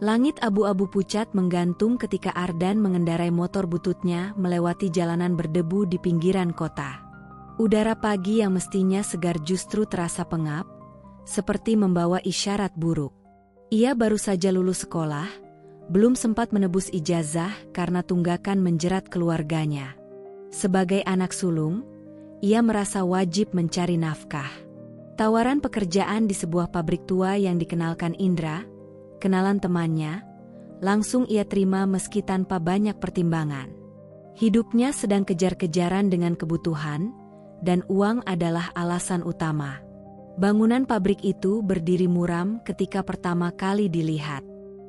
Langit abu-abu pucat menggantung ketika Ardan mengendarai motor bututnya melewati jalanan berdebu di pinggiran kota. Udara pagi yang mestinya segar justru terasa pengap, seperti membawa isyarat buruk. Ia baru saja lulus sekolah, belum sempat menebus ijazah karena tunggakan menjerat keluarganya. Sebagai anak sulung, ia merasa wajib mencari nafkah. Tawaran pekerjaan di sebuah pabrik tua yang dikenalkan Indra, kenalan temannya, langsung ia terima meski tanpa banyak pertimbangan. Hidupnya sedang kejar-kejaran dengan kebutuhan, dan uang adalah alasan utama. Bangunan pabrik itu berdiri muram ketika pertama kali dilihat.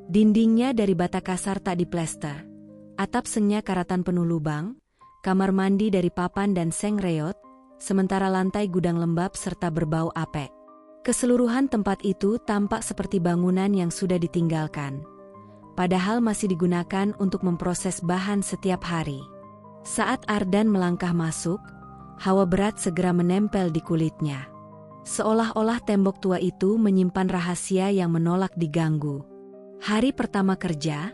Dindingnya dari bata kasar tak diplester, atap sengnya karatan penuh lubang, kamar mandi dari papan dan seng reot, sementara lantai gudang lembab serta berbau apek. Keseluruhan tempat itu tampak seperti bangunan yang sudah ditinggalkan, padahal masih digunakan untuk memproses bahan setiap hari. Saat Ardan melangkah masuk, hawa berat segera menempel di kulitnya. Seolah-olah tembok tua itu menyimpan rahasia yang menolak diganggu. Hari pertama kerja,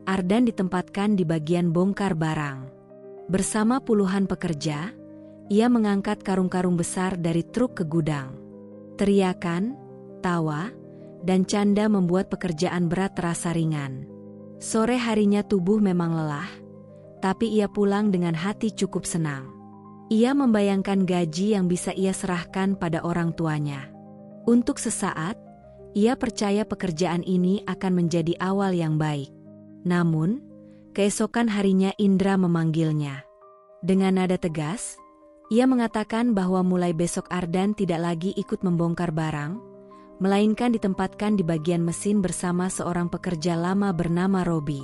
Ardan ditempatkan di bagian bongkar barang. Bersama puluhan pekerja, ia mengangkat karung-karung besar dari truk ke gudang. Teriakan, tawa, dan canda membuat pekerjaan berat terasa ringan. Sore harinya tubuh memang lelah, tapi ia pulang dengan hati cukup senang. Ia membayangkan gaji yang bisa ia serahkan pada orang tuanya. Untuk sesaat, ia percaya pekerjaan ini akan menjadi awal yang baik. Namun, keesokan harinya Indra memanggilnya. Dengan nada tegas, ia mengatakan bahwa mulai besok Ardan tidak lagi ikut membongkar barang, melainkan ditempatkan di bagian mesin bersama seorang pekerja lama bernama Robi.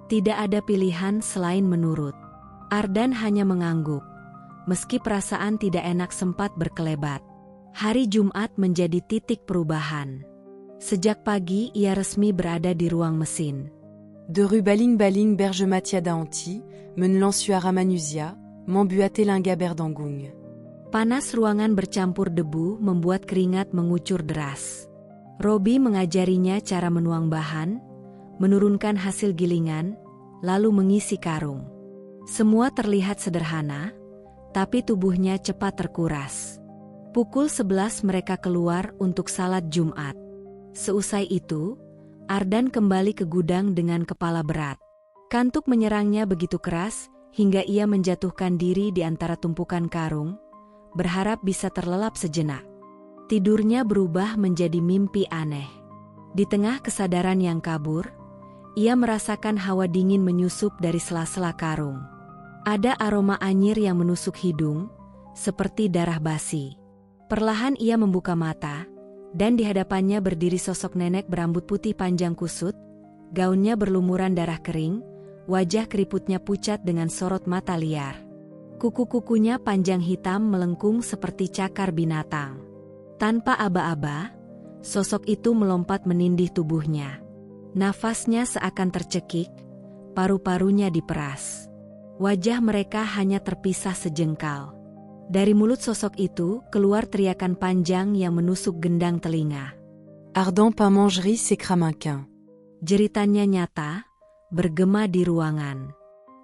Tidak ada pilihan selain menurut. Ardan hanya mengangguk, meski perasaan tidak enak sempat berkelebat. Hari Jumat menjadi titik perubahan. Sejak pagi ia resmi berada di ruang mesin. De rue Baling-Baling Berge Matiada Anti, Menlansua Ramanusia, Mambuate Lingaberdanggung. Panas ruangan bercampur debu membuat keringat mengucur deras. Robi mengajarinya cara menuang bahan, menurunkan hasil gilingan, lalu mengisi karung. Semua terlihat sederhana, tapi tubuhnya cepat terkuras. Pukul 11 mereka keluar untuk salat Jumat. Seusai itu, Ardan kembali ke gudang dengan kepala berat. Kantuk menyerangnya begitu keras, hingga ia menjatuhkan diri di antara tumpukan karung, berharap bisa terlelap sejenak. Tidurnya berubah menjadi mimpi aneh. Di tengah kesadaran yang kabur, ia merasakan hawa dingin menyusup dari sela-sela karung. Ada aroma anyir yang menusuk hidung, seperti darah basi. Perlahan ia membuka mata, dan di hadapannya berdiri sosok nenek berambut putih panjang kusut, gaunnya berlumuran darah kering, wajah keriputnya pucat dengan sorot mata liar. Kuku-kukunya panjang hitam melengkung seperti cakar binatang. Tanpa aba-aba, sosok itu melompat menindih tubuhnya. Nafasnya seakan tercekik, paru-parunya diperas. Wajah mereka hanya terpisah sejengkal. Dari mulut sosok itu keluar teriakan panjang yang menusuk gendang telinga. Ardan Pamangerie Sekraminquin. Jeritannya nyata, bergema di ruangan.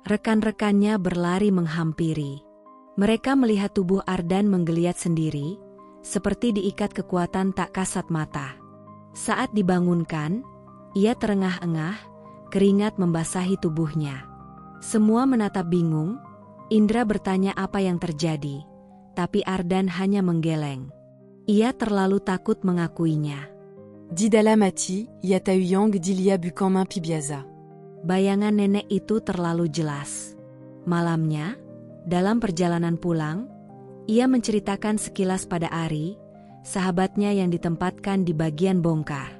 Rekan-rekannya berlari menghampiri. Mereka melihat tubuh Ardan menggeliat sendiri, seperti diikat kekuatan tak kasat mata. Saat dibangunkan, ia terengah-engah, keringat membasahi tubuhnya. Semua menatap bingung. Indra bertanya apa yang terjadi, tapi Ardan hanya menggeleng. Ia terlalu takut mengakuinya. Didala mati, yatauyang dilia bukamin pibiaza. Bayangan nenek itu terlalu jelas. Malamnya, dalam perjalanan pulang, ia menceritakan sekilas pada Ari, sahabatnya yang ditempatkan di bagian bongkar.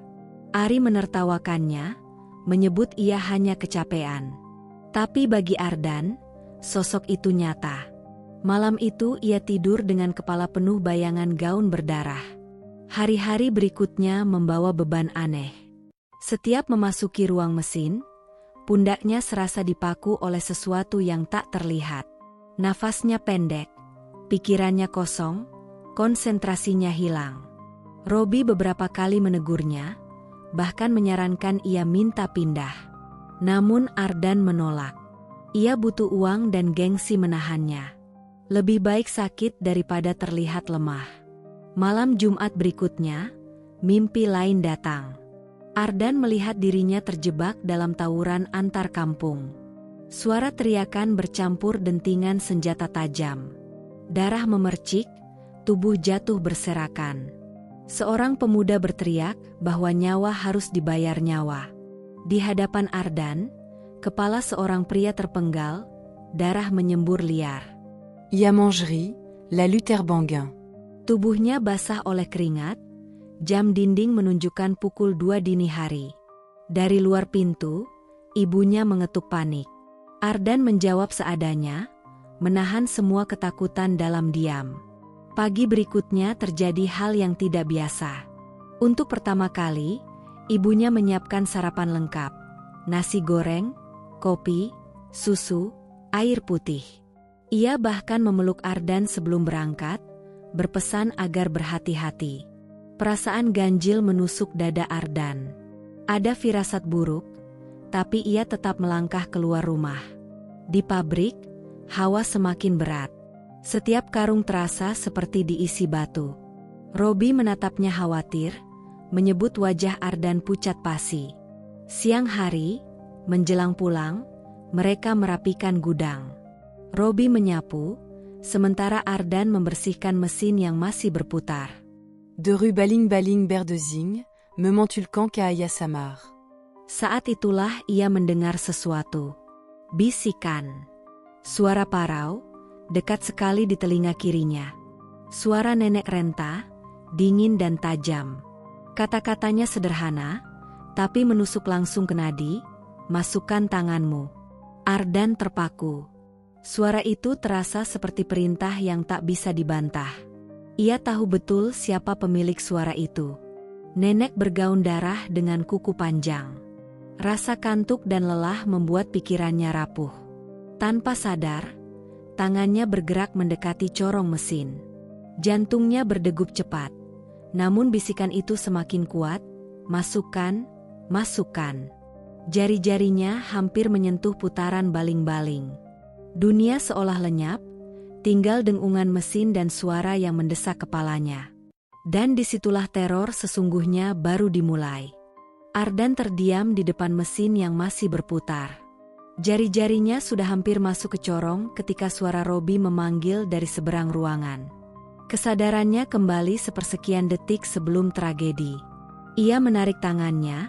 Ari menertawakannya, menyebut ia hanya kecapean. Tapi bagi Ardan, sosok itu nyata. Malam itu ia tidur dengan kepala penuh bayangan gaun berdarah. Hari-hari berikutnya membawa beban aneh. Setiap memasuki ruang mesin, pundaknya serasa dipaku oleh sesuatu yang tak terlihat. Nafasnya pendek, pikirannya kosong, konsentrasinya hilang. Robi beberapa kali menegurnya, bahkan menyarankan ia minta pindah. Namun Ardan menolak. Ia butuh uang dan gengsi menahannya. Lebih baik sakit daripada terlihat lemah. Malam Jumat berikutnya, mimpi lain datang. Ardan melihat dirinya terjebak dalam tawuran antar kampung. Suara teriakan bercampur dentingan senjata tajam. Darah memercik, tubuh jatuh berserakan. Seorang pemuda berteriak bahwa nyawa harus dibayar nyawa. Di hadapan Ardan, kepala seorang pria terpenggal, darah menyembur liar. Yamangerie, la Lutherbangen. Tubuhnya basah oleh keringat, jam dinding menunjukkan pukul 2 dini hari. Dari luar pintu, ibunya mengetuk panik. Ardan menjawab seadanya, menahan semua ketakutan dalam diam. Pagi berikutnya terjadi hal yang tidak biasa. Untuk pertama kali, ibunya menyiapkan sarapan lengkap. Nasi goreng, kopi, susu, air putih. Ia bahkan memeluk Ardan sebelum berangkat, berpesan agar berhati-hati. Perasaan ganjil menusuk dada Ardan. Ada firasat buruk, tapi ia tetap melangkah keluar rumah. Di pabrik, hawa semakin berat. Setiap karung terasa seperti diisi batu. Robi menatapnya khawatir, menyebut wajah Ardan pucat pasi. Siang hari, menjelang pulang, mereka merapikan gudang. Robi menyapu, sementara Ardan membersihkan mesin yang masih berputar. De rue Baling-Baling Berdezing, me mentulkan Kaaya Samar. Saat itulah ia mendengar sesuatu. Bisikan. Suara parau, dekat sekali di telinga kirinya. Suara nenek renta, dingin dan tajam. Kata-katanya sederhana, tapi menusuk langsung ke nadi. Masukkan tanganmu. Ardan terpaku. Suara itu terasa seperti perintah yang tak bisa dibantah. Ia tahu betul siapa pemilik suara itu. Nenek bergaun darah dengan kuku panjang. Rasa kantuk dan lelah membuat pikirannya rapuh. Tanpa sadar, tangannya bergerak mendekati corong mesin. Jantungnya berdegup cepat. Namun bisikan itu semakin kuat, masukkan, masukkan. Jari-jarinya hampir menyentuh putaran baling-baling. Dunia seolah lenyap, tinggal dengungan mesin dan suara yang mendesak kepalanya. Dan disitulah teror sesungguhnya baru dimulai. Ardan terdiam di depan mesin yang masih berputar. Jari-jarinya sudah hampir masuk ke corong ketika suara Robi memanggil dari seberang ruangan. Kesadarannya kembali sepersekian detik sebelum tragedi. Ia menarik tangannya,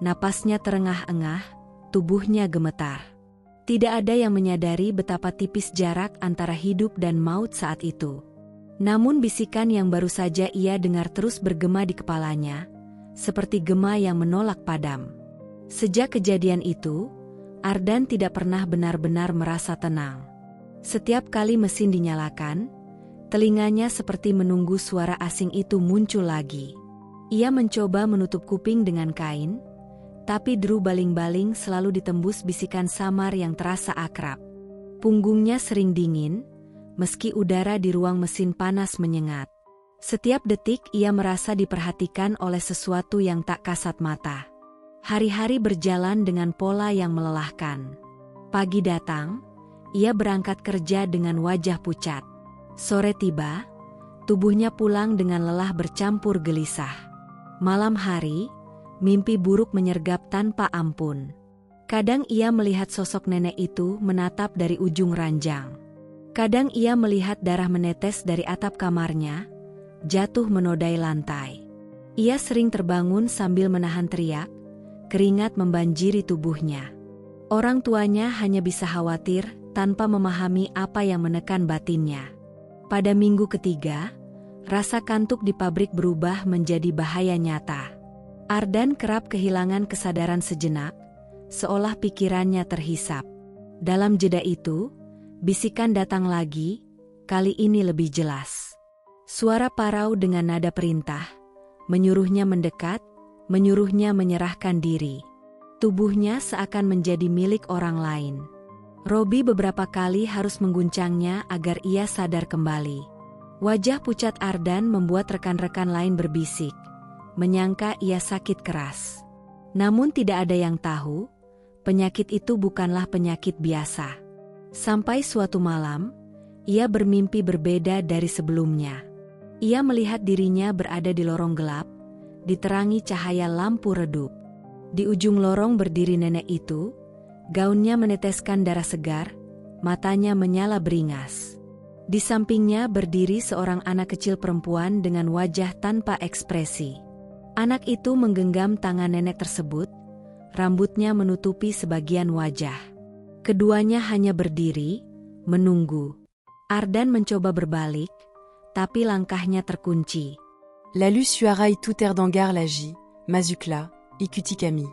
napasnya terengah-engah, tubuhnya gemetar. Tidak ada yang menyadari betapa tipis jarak antara hidup dan maut saat itu. Namun bisikan yang baru saja ia dengar terus bergema di kepalanya, seperti gema yang menolak padam. Sejak kejadian itu, Ardan tidak pernah benar-benar merasa tenang. Setiap kali mesin dinyalakan, telinganya seperti menunggu suara asing itu muncul lagi. Ia mencoba menutup kuping dengan kain, tapi deru baling-baling selalu ditembus bisikan samar yang terasa akrab. Punggungnya sering dingin, meski udara di ruang mesin panas menyengat. Setiap detik ia merasa diperhatikan oleh sesuatu yang tak kasat mata. Hari-hari berjalan dengan pola yang melelahkan. Pagi datang, ia berangkat kerja dengan wajah pucat. Sore tiba, tubuhnya pulang dengan lelah bercampur gelisah. Malam hari, mimpi buruk menyergap tanpa ampun. Kadang ia melihat sosok nenek itu menatap dari ujung ranjang. Kadang ia melihat darah menetes dari atap kamarnya, jatuh menodai lantai. Ia sering terbangun sambil menahan teriak, keringat membanjiri tubuhnya. Orang tuanya hanya bisa khawatir tanpa memahami apa yang menekan batinnya. Pada minggu ketiga, rasa kantuk di pabrik berubah menjadi bahaya nyata. Ardan kerap kehilangan kesadaran sejenak, seolah pikirannya terhisap. Dalam jeda itu, bisikan datang lagi, kali ini lebih jelas. Suara parau dengan nada perintah, menyuruhnya mendekat, menyuruhnya menyerahkan diri. Tubuhnya seakan menjadi milik orang lain. Robi beberapa kali harus mengguncangnya agar ia sadar kembali. Wajah pucat Ardan membuat rekan-rekan lain berbisik, menyangka ia sakit keras. Namun tidak ada yang tahu, penyakit itu bukanlah penyakit biasa. Sampai suatu malam, ia bermimpi berbeda dari sebelumnya. Ia melihat dirinya berada di lorong gelap, diterangi cahaya lampu redup. Di ujung lorong berdiri nenek itu, gaunnya meneteskan darah segar, matanya menyala beringas. Di sampingnya berdiri seorang anak kecil perempuan dengan wajah tanpa ekspresi. Anak itu menggenggam tangan nenek tersebut, rambutnya menutupi sebagian wajah. Keduanya hanya berdiri, menunggu. Ardan mencoba berbalik, tapi langkahnya terkunci. Lalu suara itu terdengar lagi, Mazukla, ikuti kami.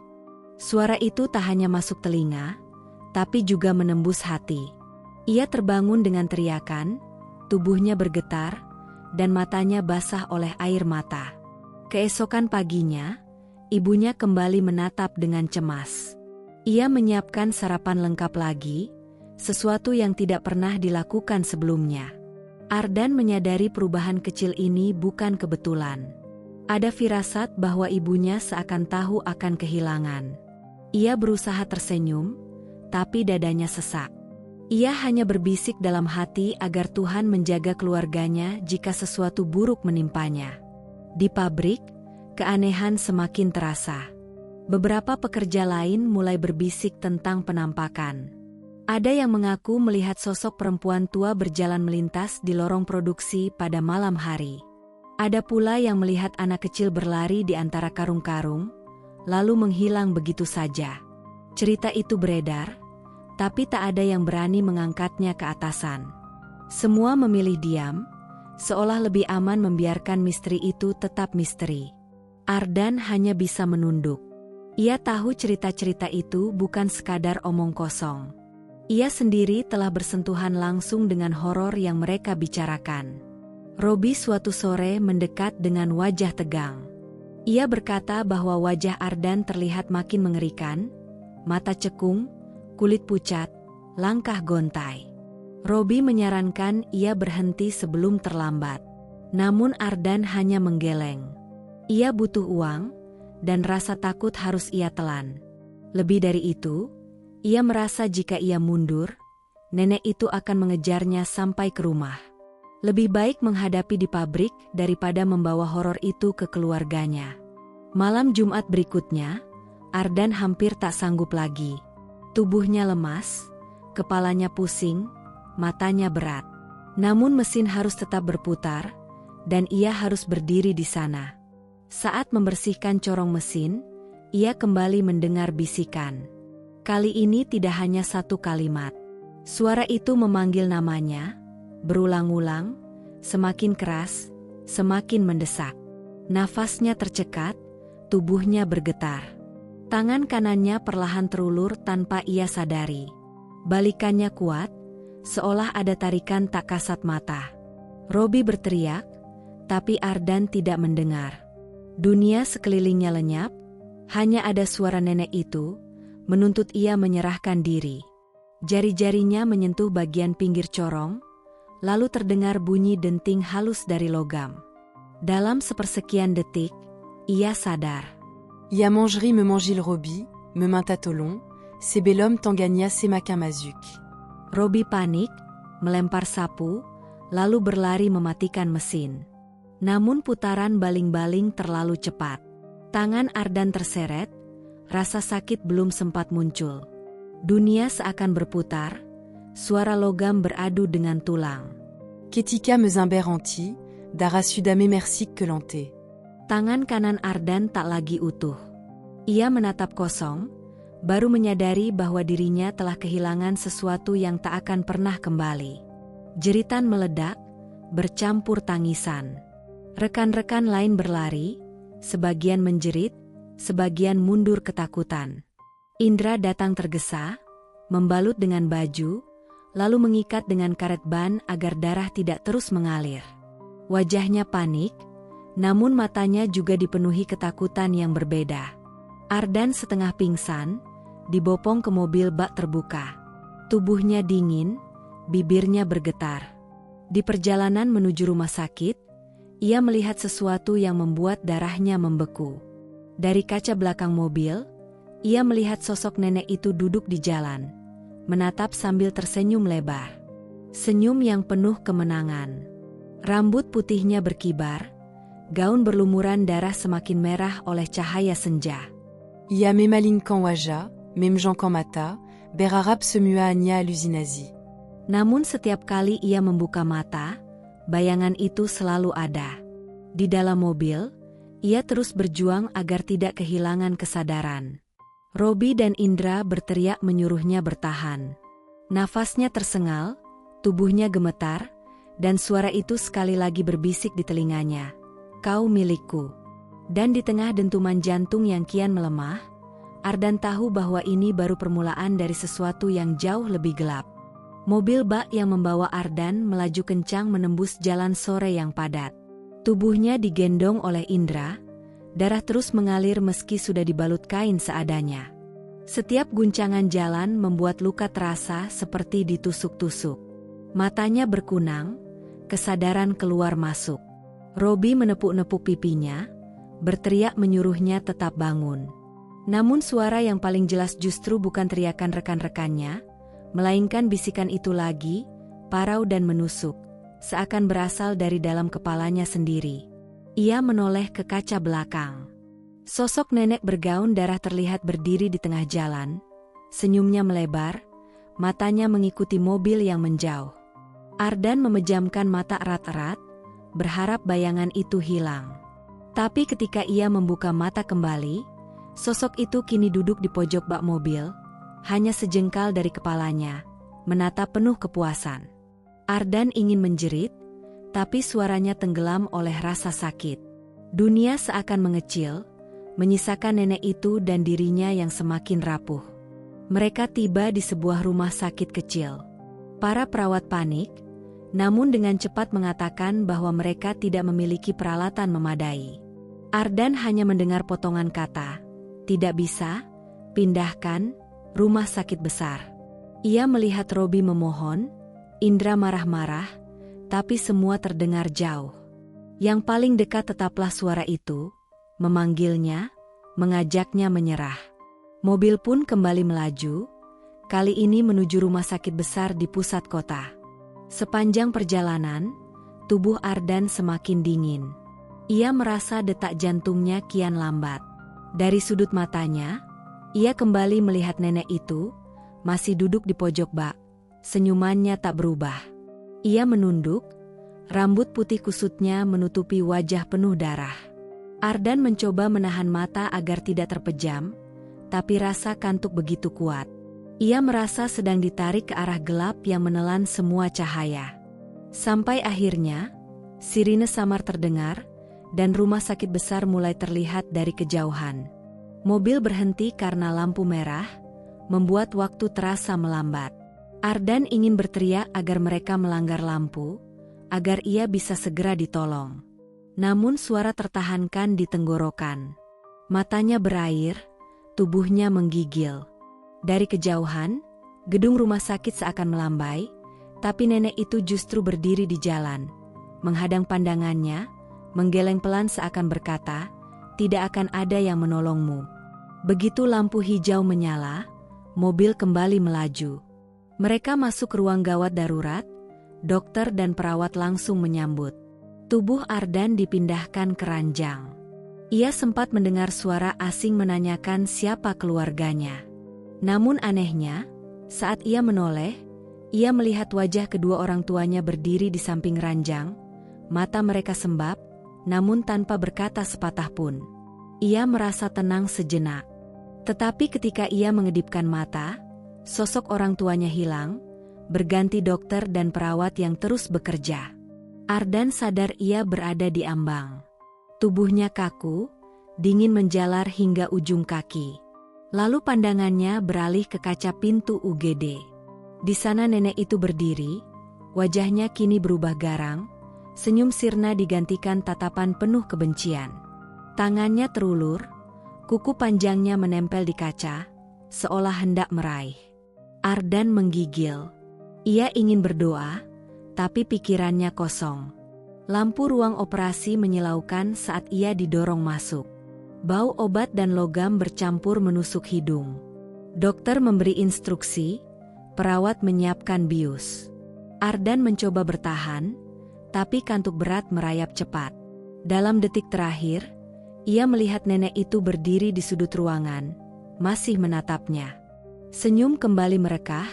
Suara itu tak hanya masuk telinga, tapi juga menembus hati. Ia terbangun dengan teriakan, tubuhnya bergetar, dan matanya basah oleh air mata. Keesokan paginya, ibunya kembali menatap dengan cemas. Ia menyiapkan sarapan lengkap lagi, sesuatu yang tidak pernah dilakukan sebelumnya. Ardan menyadari perubahan kecil ini bukan kebetulan. Ada firasat bahwa ibunya seakan tahu akan kehilangan. Ia berusaha tersenyum, tapi dadanya sesak. Ia hanya berbisik dalam hati agar Tuhan menjaga keluarganya jika sesuatu buruk menimpanya. Di pabrik, keanehan semakin terasa. Beberapa pekerja lain mulai berbisik tentang penampakan. Ada yang mengaku melihat sosok perempuan tua berjalan melintas di lorong produksi pada malam hari. Ada pula yang melihat anak kecil berlari di antara karung-karung, lalu menghilang begitu saja. Cerita itu beredar, tapi tak ada yang berani mengangkatnya ke atasan. Semua memilih diam, seolah lebih aman membiarkan misteri itu tetap misteri. Ardan hanya bisa menunduk. Ia tahu cerita-cerita itu bukan sekadar omong kosong. Ia sendiri telah bersentuhan langsung dengan horor yang mereka bicarakan. Robi suatu sore mendekat dengan wajah tegang. Ia berkata bahwa wajah Ardan terlihat makin mengerikan, mata cekung, kulit pucat, langkah gontai. Robi menyarankan ia berhenti sebelum terlambat. Namun Ardan hanya menggeleng. Ia butuh uang, dan rasa takut harus ia telan. Lebih dari itu, ia merasa jika ia mundur, nenek itu akan mengejarnya sampai ke rumah. Lebih baik menghadapi di pabrik daripada membawa horor itu ke keluarganya. Malam Jumat berikutnya, Ardan hampir tak sanggup lagi. Tubuhnya lemas, kepalanya pusing, matanya berat. Namun mesin harus tetap berputar, dan ia harus berdiri di sana. Saat membersihkan corong mesin, ia kembali mendengar bisikan. Kali ini tidak hanya satu kalimat. Suara itu memanggil namanya, berulang-ulang, semakin keras, semakin mendesak. Nafasnya tercekat, tubuhnya bergetar. Tangan kanannya perlahan terulur tanpa ia sadari. Balikannya kuat, seolah ada tarikan tak kasat mata. Robi berteriak, tapi Ardan tidak mendengar. Dunia sekelilingnya lenyap, hanya ada suara nenek itu, menuntut ia menyerahkan diri. Jari-jarinya menyentuh bagian pinggir corong, lalu terdengar bunyi denting halus dari logam. Dalam sepersekian detik, ia sadar. Ya mangerie me mangil Robi, me mintatolon, c'est bel homme tangania c'est makin mazuk. Robi panik, melempar sapu, lalu berlari mematikan mesin. Namun putaran baling-baling terlalu cepat. Tangan Ardan terseret, rasa sakit belum sempat muncul. Dunia seakan berputar, suara logam beradu dengan tulang. Ketika me zimberanti, dara sudame mersik kelante. Tangan kanan Ardan tak lagi utuh. Ia menatap kosong, baru menyadari bahwa dirinya telah kehilangan sesuatu yang tak akan pernah kembali. Jeritan meledak, bercampur tangisan. Rekan-rekan lain berlari, sebagian menjerit, sebagian mundur ketakutan. Indra datang tergesa, membalut dengan baju, lalu mengikat dengan karet ban agar darah tidak terus mengalir. Wajahnya panik, namun matanya juga dipenuhi ketakutan yang berbeda. Ardan setengah pingsan, dibopong ke mobil bak terbuka. Tubuhnya dingin, bibirnya bergetar. Di perjalanan menuju rumah sakit, Ia melihat sesuatu yang membuat darahnya membeku. Dari kaca belakang mobil, ia melihat sosok nenek itu duduk di jalan, menatap sambil tersenyum lebar. Senyum yang penuh kemenangan. Rambut putihnya berkibar, gaun berlumuran darah semakin merah oleh cahaya senja. Ia memalinkan wajah, memjangkan mata, berharap semua anya alusinazi. Namun setiap kali ia membuka mata, bayangan itu selalu ada. Di dalam mobil, ia terus berjuang agar tidak kehilangan kesadaran. Robi dan Indra berteriak menyuruhnya bertahan. Nafasnya tersengal, tubuhnya gemetar, dan suara itu sekali lagi berbisik di telinganya. Kau milikku. Dan di tengah dentuman jantung yang kian melemah, Ardan tahu bahwa ini baru permulaan dari sesuatu yang jauh lebih gelap. Mobil bak yang membawa Ardan melaju kencang menembus jalan sore yang padat. Tubuhnya digendong oleh Indra, darah terus mengalir meski sudah dibalut kain seadanya. Setiap guncangan jalan membuat luka terasa seperti ditusuk-tusuk. Matanya berkunang, kesadaran keluar masuk. Robi menepuk-nepuk pipinya, berteriak menyuruhnya tetap bangun. Namun suara yang paling jelas justru bukan teriakan rekan-rekannya, melainkan bisikan itu lagi, parau dan menusuk, seakan berasal dari dalam kepalanya sendiri. Ia menoleh ke kaca belakang. Sosok nenek bergaun darah terlihat berdiri di tengah jalan, senyumnya melebar, matanya mengikuti mobil yang menjauh. Ardan memejamkan mata erat-erat, berharap bayangan itu hilang. Tapi ketika ia membuka mata kembali, sosok itu kini duduk di pojok bak mobil, hanya sejengkal dari kepalanya, menatap penuh kepuasan. Ardan ingin menjerit, tapi suaranya tenggelam oleh rasa sakit. Dunia seakan mengecil, menyisakan nenek itu dan dirinya yang semakin rapuh. Mereka tiba di sebuah rumah sakit kecil. Para perawat panik, namun dengan cepat mengatakan bahwa mereka tidak memiliki peralatan memadai. Ardan hanya mendengar potongan kata, "Tidak bisa, pindahkan, rumah sakit besar." Ia melihat Robi memohon, Indra marah-marah, tapi semua terdengar jauh. Yang paling dekat tetaplah suara itu, memanggilnya, mengajaknya menyerah. Mobil pun kembali melaju, kali ini menuju rumah sakit besar di pusat kota. Sepanjang perjalanan, tubuh Ardan semakin dingin. Ia merasa detak jantungnya kian lambat. Dari sudut matanya, ia kembali melihat nenek itu, masih duduk di pojok bak. Senyumannya tak berubah. Ia menunduk, rambut putih kusutnya menutupi wajah penuh darah. Ardan mencoba menahan mata agar tidak terpejam, tapi rasa kantuk begitu kuat. Ia merasa sedang ditarik ke arah gelap yang menelan semua cahaya. Sampai akhirnya, sirine samar terdengar, dan rumah sakit besar mulai terlihat dari kejauhan. Mobil berhenti karena lampu merah, membuat waktu terasa melambat. Ardan ingin berteriak agar mereka melanggar lampu, agar ia bisa segera ditolong. Namun suara tertahankan di tenggorokan. Matanya berair, tubuhnya menggigil. Dari kejauhan, gedung rumah sakit seakan melambai, tapi nenek itu justru berdiri di jalan, menghadang pandangannya, menggeleng pelan seakan berkata, "Tidak akan ada yang menolongmu." Begitu lampu hijau menyala, mobil kembali melaju. Mereka masuk ruang gawat darurat, dokter dan perawat langsung menyambut. Tubuh Ardan dipindahkan ke ranjang. Ia sempat mendengar suara asing menanyakan siapa keluarganya. Namun anehnya, saat ia menoleh, ia melihat wajah kedua orang tuanya berdiri di samping ranjang, mata mereka sembab, namun tanpa berkata sepatah pun. Ia merasa tenang sejenak. Tetapi ketika ia mengedipkan mata, sosok orang tuanya hilang, berganti dokter dan perawat yang terus bekerja. Ardan sadar ia berada di ambang. Tubuhnya kaku, dingin menjalar hingga ujung kaki. Lalu pandangannya beralih ke kaca pintu UGD. Di sana nenek itu berdiri, wajahnya kini berubah garang, senyum sirna digantikan tatapan penuh kebencian. Tangannya terulur, kuku panjangnya menempel di kaca, seolah hendak meraih. Ardan menggigil. Ia ingin berdoa, tapi pikirannya kosong. Lampu ruang operasi menyilaukan saat ia didorong masuk. Bau obat dan logam bercampur menusuk hidung. Dokter memberi instruksi, perawat menyiapkan bius. Ardan mencoba bertahan, tapi kantuk berat merayap cepat. Dalam detik terakhir, ia melihat nenek itu berdiri di sudut ruangan, masih menatapnya. Senyum kembali merekah,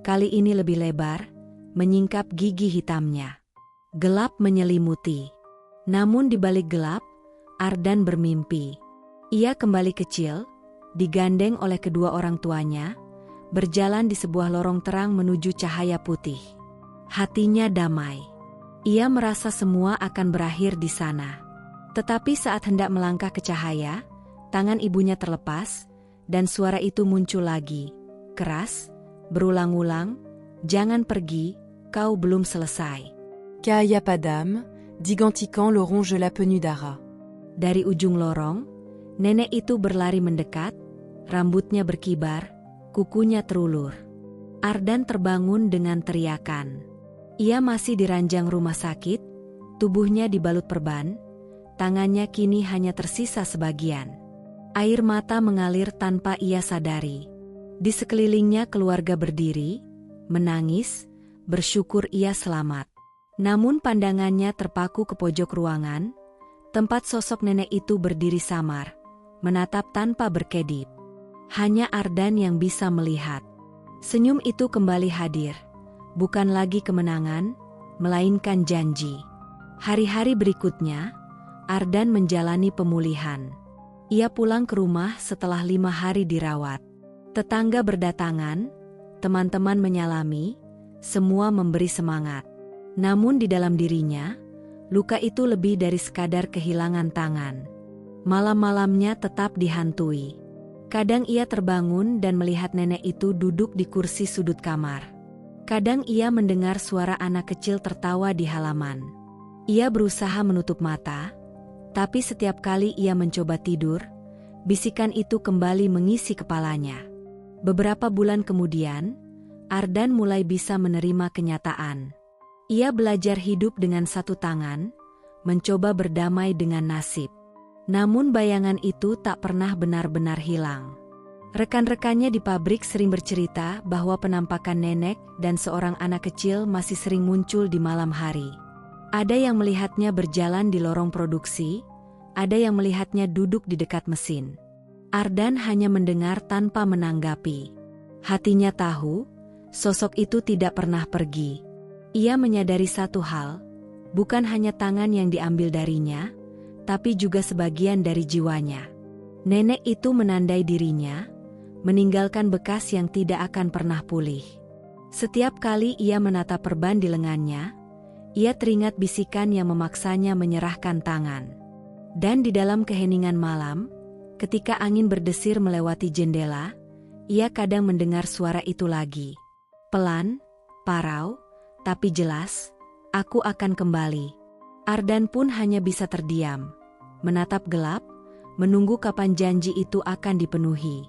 kali ini lebih lebar, menyingkap gigi hitamnya. Gelap menyelimuti. Namun di balik gelap, Ardan bermimpi. Ia kembali kecil, digandeng oleh kedua orang tuanya, berjalan di sebuah lorong terang menuju cahaya putih. Hatinya damai. Ia merasa semua akan berakhir di sana. Tetapi saat hendak melangkah ke cahaya, tangan ibunya terlepas, dan suara itu muncul lagi. Keras, berulang-ulang, "Jangan pergi, kau belum selesai." Car y a pas d'âme, dit Gantican le ronge la penue d'Ara. Dari ujung lorong, nenek itu berlari mendekat, rambutnya berkibar, kukunya terulur. Ardan terbangun dengan teriakan. Ia masih di ranjang rumah sakit, tubuhnya dibalut perban, tangannya kini hanya tersisa sebagian. Air mata mengalir tanpa ia sadari. Di sekelilingnya keluarga berdiri, menangis, bersyukur ia selamat. Namun pandangannya terpaku ke pojok ruangan, tempat sosok nenek itu berdiri samar, menatap tanpa berkedip. Hanya Ardan yang bisa melihat. Senyum itu kembali hadir, bukan lagi kemenangan, melainkan janji. Hari-hari berikutnya, Ardan menjalani pemulihan. Ia pulang ke rumah setelah 5 hari dirawat. Tetangga berdatangan, teman-teman menyalami, semua memberi semangat. Namun di dalam dirinya, luka itu lebih dari sekadar kehilangan tangan. Malam-malamnya tetap dihantui. Kadang ia terbangun dan melihat nenek itu duduk di kursi sudut kamar. Kadang ia mendengar suara anak kecil tertawa di halaman. Ia berusaha menutup mata, tapi setiap kali ia mencoba tidur, bisikan itu kembali mengisi kepalanya. Beberapa bulan kemudian, Ardan mulai bisa menerima kenyataan. Ia belajar hidup dengan satu tangan, mencoba berdamai dengan nasib. Namun bayangan itu tak pernah benar-benar hilang. Rekan-rekannya di pabrik sering bercerita bahwa penampakan nenek dan seorang anak kecil masih sering muncul di malam hari. Ada yang melihatnya berjalan di lorong produksi, ada yang melihatnya duduk di dekat mesin. Ardan hanya mendengar tanpa menanggapi. Hatinya tahu, sosok itu tidak pernah pergi. Ia menyadari satu hal, bukan hanya tangan yang diambil darinya, tapi juga sebagian dari jiwanya. Nenek itu menandai dirinya, meninggalkan bekas yang tidak akan pernah pulih. Setiap kali ia menatap perban di lengannya, ia teringat bisikan yang memaksanya menyerahkan tangan. Dan di dalam keheningan malam, ketika angin berdesir melewati jendela, ia kadang mendengar suara itu lagi. Pelan, parau, tapi jelas, "Aku akan kembali." Ardan pun hanya bisa terdiam, menatap gelap, menunggu kapan janji itu akan dipenuhi.